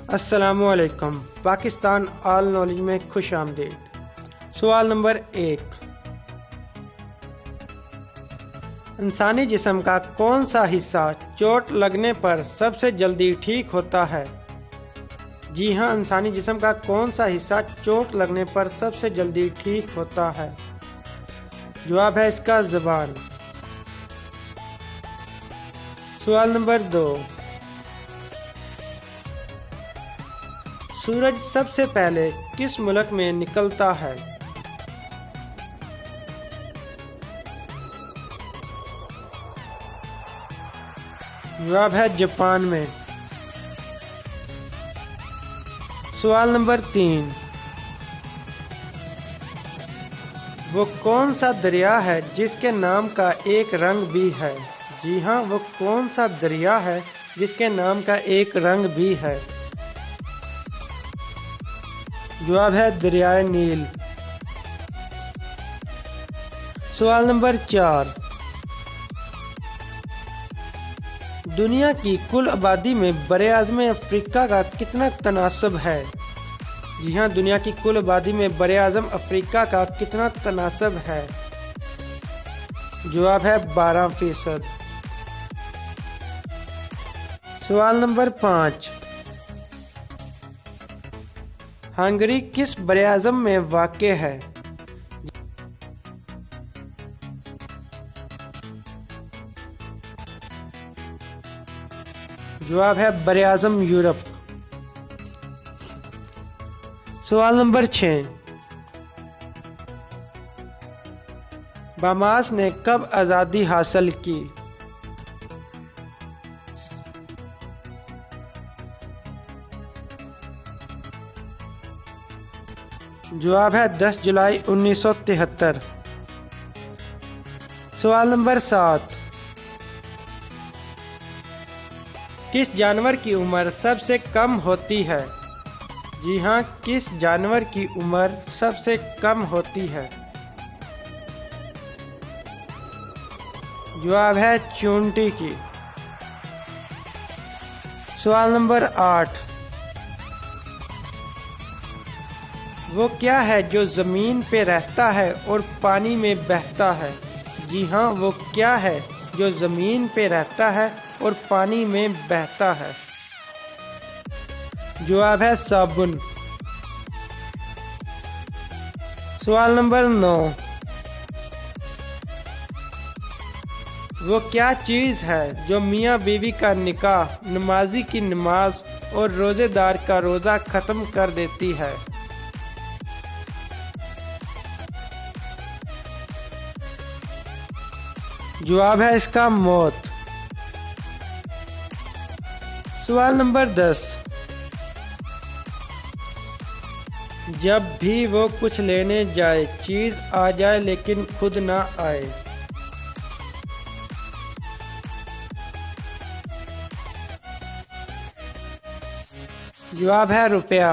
अस्सलामुअलैकुम। Pakistan all knowledge में खुश आमदीद। सवाल नंबर 1, इंसानी जिस्म का कौन सा हिस्सा चोट लगने पर सबसे जल्दी ठीक होता है? जी हाँ, इंसानी जिस्म का कौन सा हिस्सा चोट लगने पर सबसे जल्दी ठीक होता है? जवाब है इसका ज़ुबान। सवाल नंबर 2, सूरज सबसे पहले किस मुल्क में निकलता है? जवाब है जापान में। सवाल नंबर 3, वो कौन सा दरिया है जिसके नाम का एक रंग भी है? जी हाँ, वो कौन सा दरिया है जिसके नाम का एक रंग भी है? जवाब है दरियाए नील। सवाल नंबर 4, दुनिया की कुल आबादी में बरे-आज़म अफ्रीका का कितना तनासब है? जी हाँ, दुनिया की कुल आबादी में बरे-आज़म अफ्रीका का कितना तनासब है? जवाब है 12%। सवाल नंबर 5, हंगरी किस बरे-आज़म में वाक़े है? जवाब है बरे-आज़म यूरोप। सवाल नंबर 6, बामास ने कब आज़ादी हासिल की? जवाब है 10 जुलाई 1973। सवाल नंबर 7, किस जानवर की उम्र सबसे कम होती है? जी हाँ, किस जानवर की उम्र सबसे कम होती है? जवाब है चूंटी की। सवाल नंबर 8, वो क्या है जो ज़मीन पे रहता है और पानी में बहता है? जी हाँ, वो क्या है जो ज़मीन पे रहता है और पानी में बहता है? जवाब है साबुन। सवाल नंबर 9, वो क्या चीज़ है जो मियाँ बीवी का निकाह, नमाजी की नमाज और रोज़ेदार का रोज़ा ख़त्म कर देती है? जवाब है इसका मौत। सवाल नंबर 10, जब भी वो कुछ लेने जाए चीज़ आ जाए लेकिन खुद ना आए? जवाब है रुपया।